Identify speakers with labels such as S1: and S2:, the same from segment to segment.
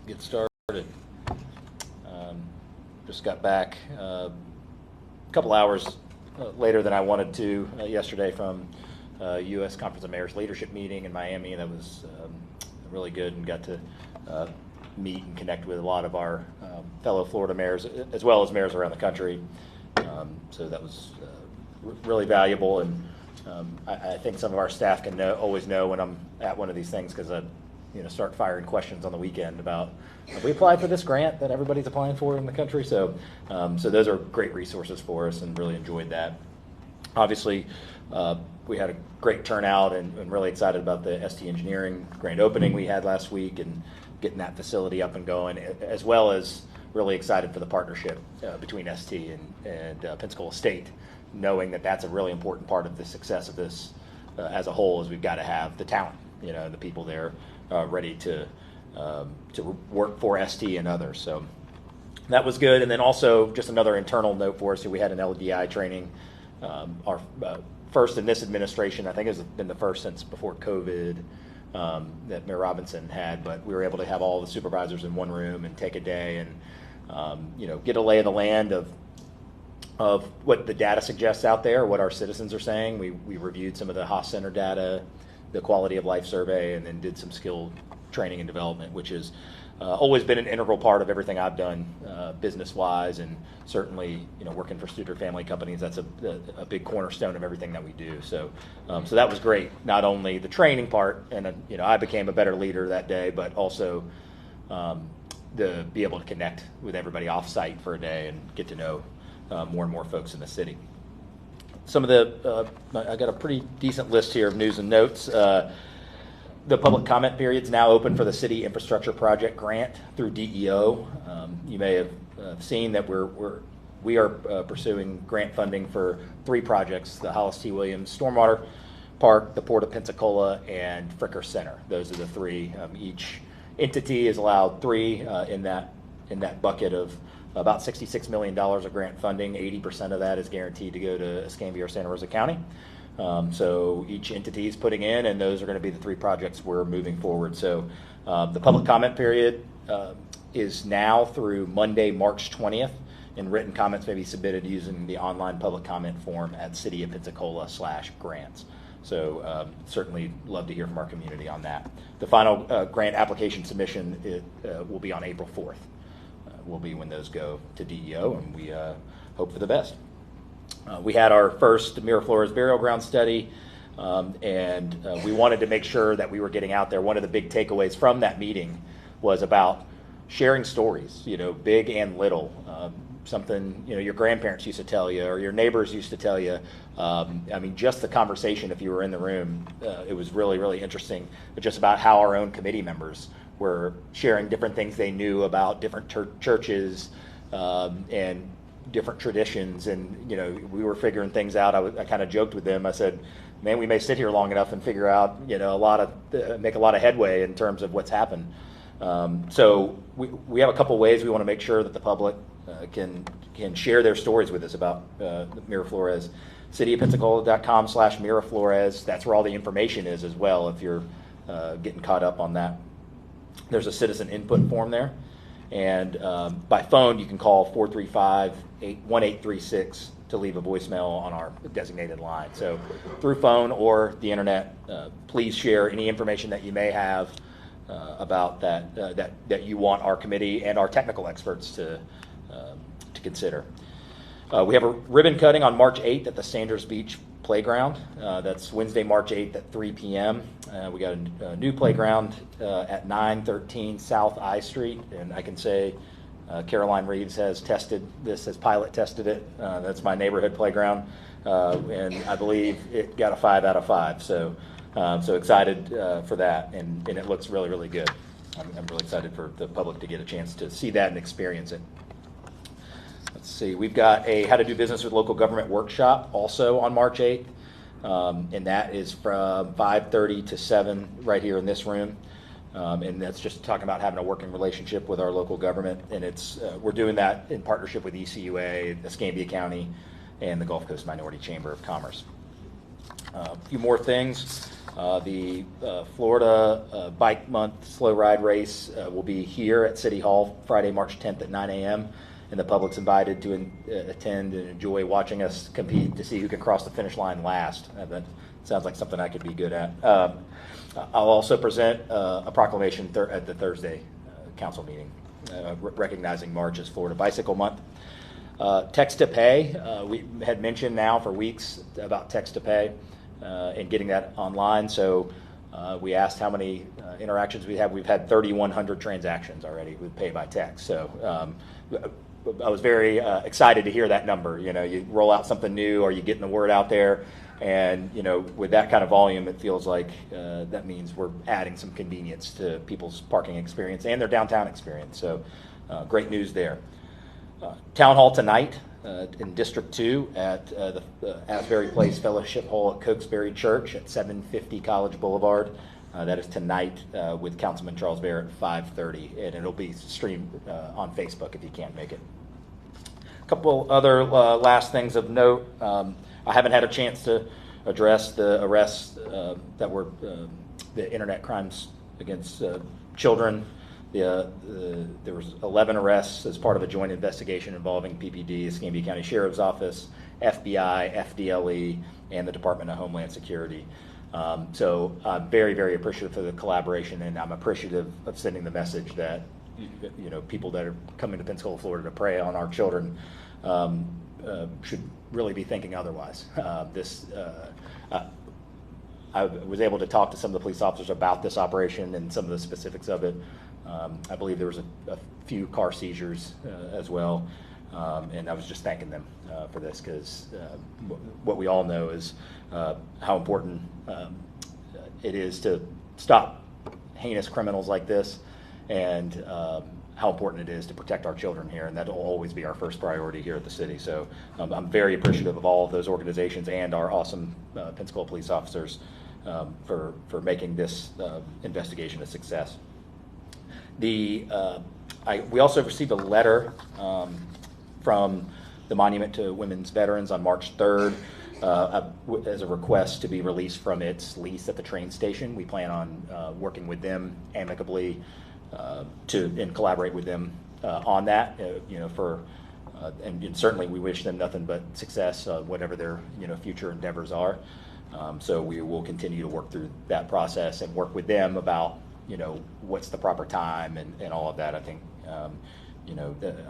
S1: Get started. Just got back a couple hours later than I wanted to yesterday from U.S. Conference of Mayors leadership meeting in Miami. That was really good, and got to meet and connect with a lot of our fellow Florida mayors, as well as mayors around the country. So that was really valuable, and I think some of our staff can always know when I'm at one of these things, because I start firing questions on the weekend about, have we applied for this grant that everybody's applying for in the country? So those are great resources for us, and really enjoyed that. Obviously, we had a great turnout, and really excited about the ST Engineering grand opening we had last week, and getting that facility up and going, as well as really excited for the partnership between ST and Pensacola State, knowing that that's a really important part of the success of this as a whole, is we've got to have the talent, the people there ready to work for ST and others. So that was good. And then also just another internal note for us, we had an LDA training, our first in this administration. I think it's been the first since before COVID that Mayor Robinson had, but we were able to have all the supervisors in one room and take a day and get a lay of the land of what the data suggests out there, what our citizens are saying. We reviewed some of the Haas Center data, the quality of life survey, and then did some skill training and development, which has always been an integral part of everything I've done business-wise, and certainly working for student family companies. That's a big cornerstone of everything that we do. So that was great. Not only the training part, and I became a better leader that day, but also to be able to connect with everybody off-site for a day and get to know more and more folks in the city. Some of the, I got a pretty decent list here of news and notes. The public comment period is now open for the City Infrastructure Project Grant through DEO. You may have seen that we are pursuing grant funding for 3 projects: the Hollis T. Williams Stormwater Park, the Port of Pensacola, and Fricker Center. Those are the 3. Each entity is allowed 3 in that bucket of about $66 million of grant funding. 80% of that is guaranteed to go to Escambia or Santa Rosa County. So each entity is putting in, and those are going to be the 3 projects we're moving forward. So the public comment period is now through Monday, March 20th, and written comments may be submitted using the online public comment form at City of Pensacola/grants. So certainly love to hear from our community on that. The final grant application submission will be on April 4th. Will be when those go to DEO, and we hope for the best. We had our first Miraflores burial ground study, and we wanted to make sure that we were getting out there. One of the big takeaways from that meeting was about sharing stories, big and little. Something your grandparents used to tell you, or your neighbors used to tell you. Just the conversation, if you were in the room, it was really, really interesting. But just about how our own committee members were sharing different things they knew about different churches and different traditions, and we were figuring things out. I kind of joked with them. I said, "Man, we may sit here long enough and figure out make a lot of headway in terms of what's happened." So we have a couple ways we want to make sure that the public can share their stories with us about Miraflores. cityofpensacola.com/Miraflores. That's where all the information is as well, if you're getting caught up on that. There's a citizen input form there, and by phone you can call 435-1836 to leave a voicemail on our designated line. So through phone or the internet, please share any information that you may have about that you want our committee and our technical experts to consider. We have a ribbon cutting on March 8th at the Sanders Beach Playground. That's Wednesday, March 8th at 3 p.m. We got a new playground at 913 South I Street, and I can say Caroline Reeves has pilot tested it. That's my neighborhood playground, and I believe it got a 5 out of 5. So excited for that, and it looks really, really good. I'm really excited for the public to get a chance to see that and experience it. Let's see, we've got a How to Do Business with Local Government workshop also on March 8th, and that is from 5:30 to 7 right here in this room, and that's just talking about having a working relationship with our local government, and we're doing that in partnership with ECUA, Escambia County, and the Gulf Coast Minority Chamber of Commerce. A few more things. The Florida Bike Month Slow Ride Race will be here at City Hall Friday, March 10th at 9 a.m. And the public's invited to attend and enjoy watching us compete to see who can cross the finish line last. That sounds like something I could be good at. I'll also present a proclamation at the Thursday council meeting, recognizing March as Florida Bicycle Month. Text to pay, we had mentioned now for weeks about text to pay and getting that online. So we asked how many interactions we have. We've had 3,100 transactions already with pay by text. So I was very excited to hear that number. You know, you roll out something new or you getting the word out there, and you know, with that kind of volume, it feels like that means we're adding some convenience to people's parking experience and their downtown experience. So great news there. Town Hall tonight in District 2 at the Asbury Place Fellowship Hall at Cokesbury Church at 750 College Boulevard. That is tonight with Councilman Charles Barrett at 5:30, and it'll be streamed on Facebook if you can't make it. A couple other last things of note. I haven't had a chance to address the arrests that were the internet crimes against children. There was 11 arrests as part of a joint investigation involving PPD, Escambia County Sheriff's Office, FBI, FDLE, and the Department of Homeland Security. So I'm very, very appreciative for the collaboration, and I'm appreciative of sending the message that you know, people that are coming to Pensacola, Florida to prey on our children should really be thinking otherwise. I was able to talk to some of the police officers about this operation and some of the specifics of it. I believe there was a few car seizures as well, and I was just thanking them for this, because what we all know is how important it is to stop heinous criminals like this, and how important it is to protect our children here, and that will always be our first priority here at the city. So I'm very appreciative of all of those organizations and our awesome Pensacola police officers for making this investigation a success. We also received a letter from the Monument to Women's Veterans on March 3rd as a request to be released from its lease at the train station. We plan on working with them amicably and collaborate with them on that. You know, and certainly we wish them nothing but success, whatever their future endeavors are. So we will continue to work through that process and work with them about what's the proper time and all of that. I think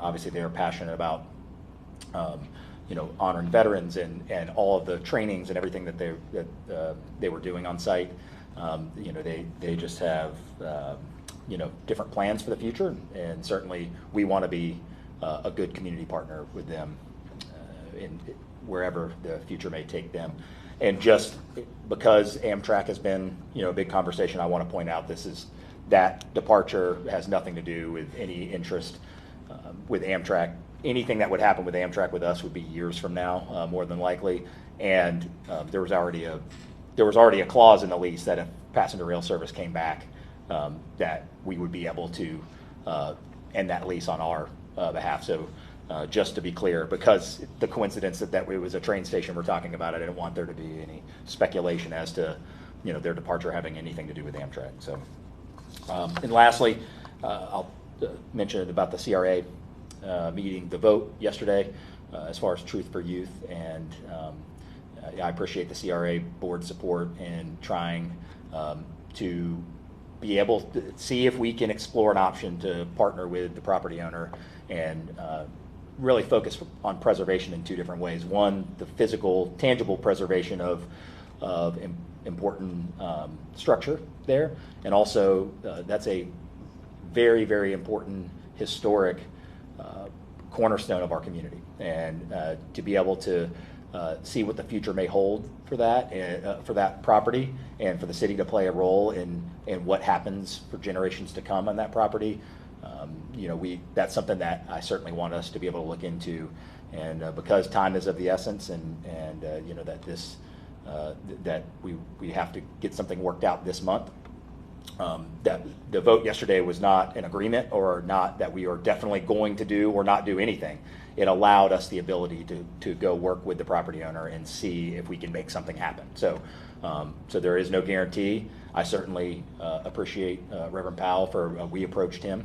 S1: obviously they are passionate about honoring veterans and all of the trainings and everything that they were doing on site. They just have different plans for the future, and certainly we want to be a good community partner with them in wherever the future may take them. And just because Amtrak has been, a big conversation, I want to point out that departure has nothing to do with any interest with Amtrak. Anything that would happen with Amtrak with us would be years from now, more than likely. And there was already a clause in the lease that if passenger rail service came back, that we would be able to end that lease on our behalf. So. Just to be clear, because the coincidence that it was a train station we're talking about, I didn't want there to be any speculation as to their departure having anything to do with Amtrak. So, and lastly, I'll mention about the CRA meeting, the vote yesterday, as far as Truth for Youth, and I appreciate the CRA board support in trying to be able to see if we can explore an option to partner with the property owner and really focus on preservation in two different ways. One, the physical, tangible preservation of important structure there, and also that's a very, very important historic cornerstone of our community, and to be able to see what the future may hold for that property, and for the city to play a role in what happens for generations to come on that property. That's something that I certainly want us to be able to look into, and because time is of the essence, and that we have to get something worked out this month, that the vote yesterday was not an agreement or not that we are definitely going to do or not do anything. It allowed us the ability to go work with the property owner and see if we can make something happen. So there is no guarantee. I certainly appreciate Reverend Powell for we approached him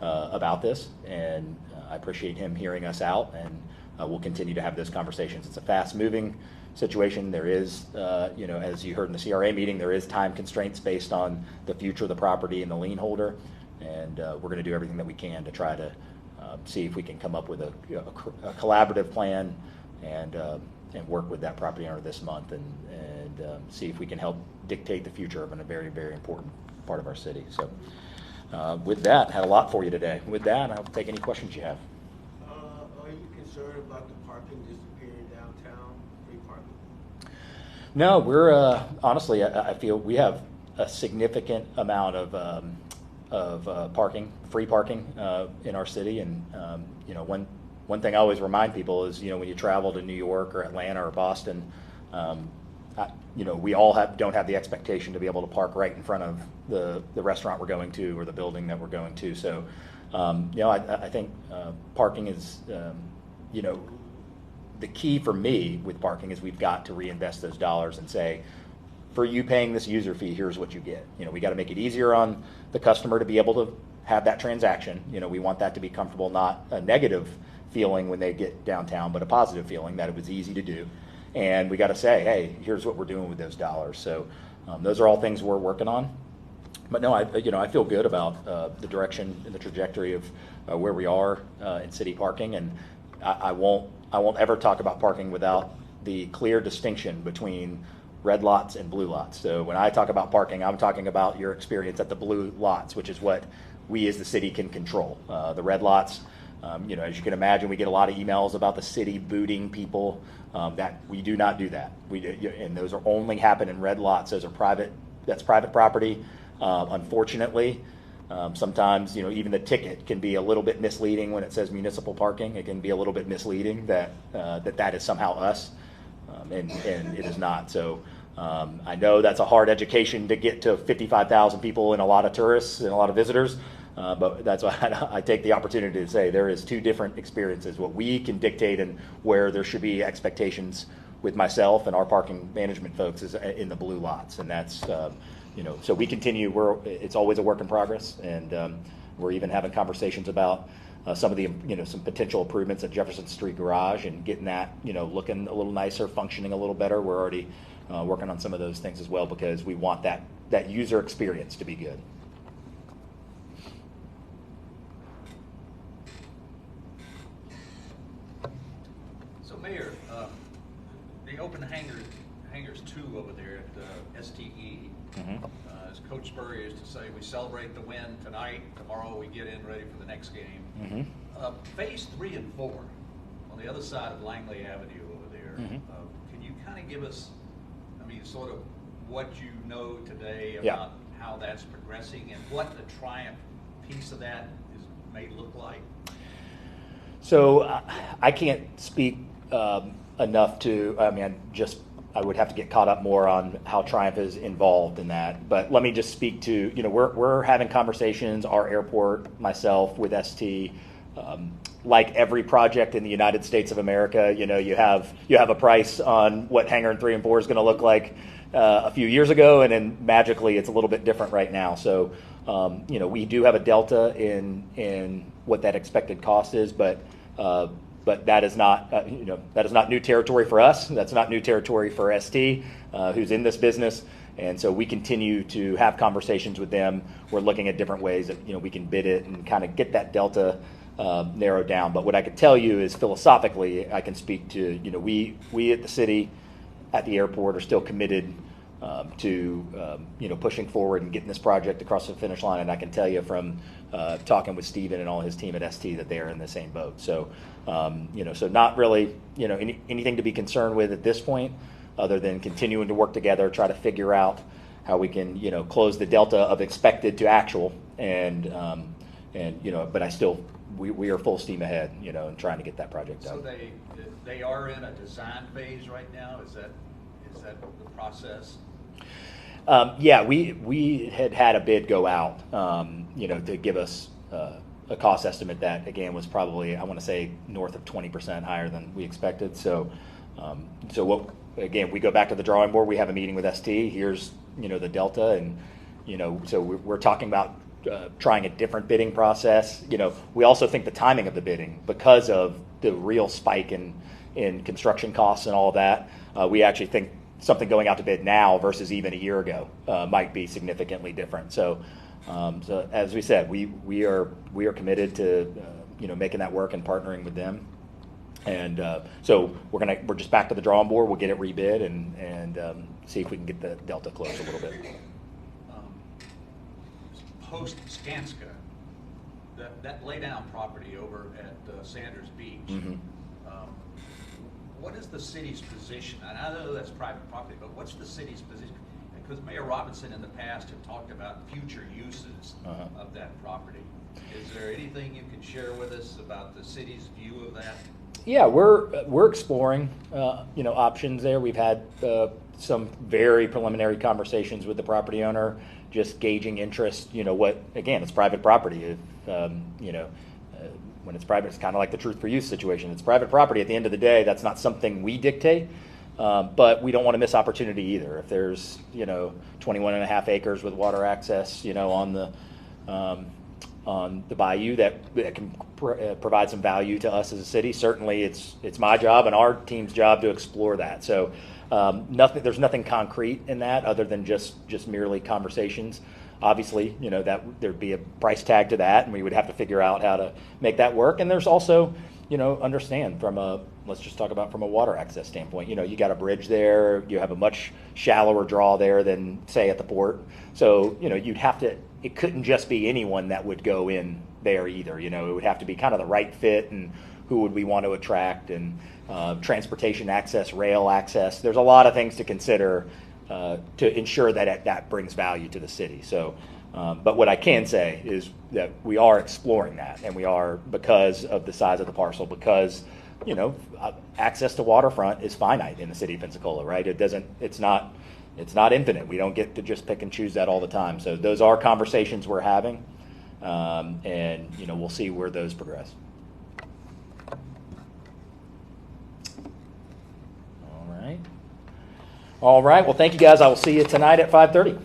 S1: about this, and I appreciate him hearing us out, and we'll continue to have those conversations. It's a fast-moving situation. There is, as you heard in the CRA meeting, there is time constraints based on the future of the property and the lien holder, and we're going to do everything that we can to try to see if we can come up with a collaborative plan and work with that property owner this month and see if we can help dictate the future of a very, very important part of our city. So with that, had a lot for you today. With that, I'll take any questions you have.
S2: Are you concerned about the parking disappearing downtown, free parking?
S1: No, we're honestly, I feel we have a significant amount of parking, free parking in our city, and one thing I always remind people is when you travel to New York or Atlanta or Boston, we all don't have the expectation to be able to park right in front of the restaurant we're going to or the building that we're going to. So I think parking is the key for me with parking is we've got to reinvest those dollars and say, for you paying this user fee, here's what you get. We got to make it easier on the customer to be able to have that transaction. We want that to be comfortable, not a negative feeling when they get downtown, but a positive feeling that it was easy to do. And we got to say, hey, here's what we're doing with those dollars. So those are all things we're working on. But no, I feel good about the direction and the trajectory of where we are in city parking, and I won't ever talk about parking without the clear distinction between red lots and blue lots. So when I talk about parking, I'm talking about your experience at the blue lots, which is what we as the city can control. The red lots, as you can imagine, we get a lot of emails about the city booting people. That we do not do that. And those are only happen in red lots. Those are private. That's private property. Unfortunately, sometimes even the ticket can be a little bit misleading when it says municipal parking. It can be a little bit misleading that is somehow us, and it is not. So I know that's a hard education to get to 55,000 people and a lot of tourists and a lot of visitors. But that's why I take the opportunity to say there is two different experiences. What we can dictate and where there should be expectations with myself and our parking management folks is in the blue lots, and that's so we continue. It's always a work in progress, and we're even having conversations about some of the some potential improvements at Jefferson Street Garage and getting that looking a little nicer, functioning a little better. We're already working on some of those things as well because we want that user experience to be good.
S3: Mayor, the open hangars 2 over there at STE, as Coach Spurrier used to say, we celebrate the win tonight, tomorrow we get in ready for the next game. Phase 3 and 4 on the other side of Langley Avenue over there, can you kind of give us, sort of what you know today about how that's progressing and what the Triumph piece of that may look like?
S1: So I can't speak enough to, I would have to get caught up more on how Triumph is involved in that. But let me just speak to, we're having conversations, our airport, myself, with ST. Like every project in the United States of America, you have a price on what hangar 3 and 4 is going to look like a few years ago, and then magically it's a little bit different right now. So, we do have a delta in what that expected cost is, but that is not new territory for us. That's not new territory for ST, who's in this business. And so we continue to have conversations with them. We're looking at different ways that we can bid it and kind of get that delta narrowed down. But what I could tell you is philosophically, I can speak to we at the city, at the airport, are still committed to pushing forward and getting this project across the finish line. And I can tell you from talking with Steven and all his team at ST that they are in the same boat. So so not really anything to be concerned with at this point, other than continuing to work together, try to figure out how we can close the delta of expected to actual, and but I still we are full steam ahead and trying to get that project done.
S3: So they are in a design phase right now. Is that the process?
S1: Yeah, we had a bid go out, to give us a cost estimate that, again, was probably, I want to say, north of 20% higher than we expected. So again, we go back to the drawing board. We have a meeting with ST. Here's, the delta, and, so we're talking about trying a different bidding process. We also think the timing of the bidding, because of the real spike in construction costs and all of that, we actually think something going out to bid now versus even a year ago might be significantly different. So as we said, we are committed to making that work and partnering with them. And so we're just back to the drawing board. We'll get it rebid and see if we can get the delta close a little bit.
S3: Post Skanska, that laydown property over at Sanders Beach.
S1: Mm-hmm.
S3: What is the city's position? And I know that's private property, but what's the city's position? Because Mayor Robinson in the past have talked about future uses of that property. Is there anything you can share with us about the city's view of that?
S1: Yeah, we're exploring options there. We've had some very preliminary conversations with the property owner, just gauging interest. It's private property. When it's private, it's kind of like the truth for use situation. It's private property. At the end of the day, that's not something we dictate, but we don't want to miss opportunity either. If there's 21 and a half acres with water access, on the bayou that can provide some value to us as a city, certainly it's my job and our team's job to explore that. So there's nothing concrete in that other than just merely conversations. Obviously, that there'd be a price tag to that, and we would have to figure out how to make that work. And there's also, understand let's just talk about from a water access standpoint. You got a bridge there. You have a much shallower draw there than, say, at the port. So, it couldn't just be anyone that would go in there either. It would have to be kind of the right fit, and who would we want to attract, and transportation access, rail access. There's a lot of things to consider to ensure that brings value to the city. So, but what I can say is that we are exploring that, and we are, because of the size of the parcel, because access to waterfront is finite in the city of Pensacola, right? It's not infinite. We don't get to just pick and choose that all the time. So those are conversations we're having, and we'll see where those progress. All right. Well, thank you guys. I will see you tonight at 5:30.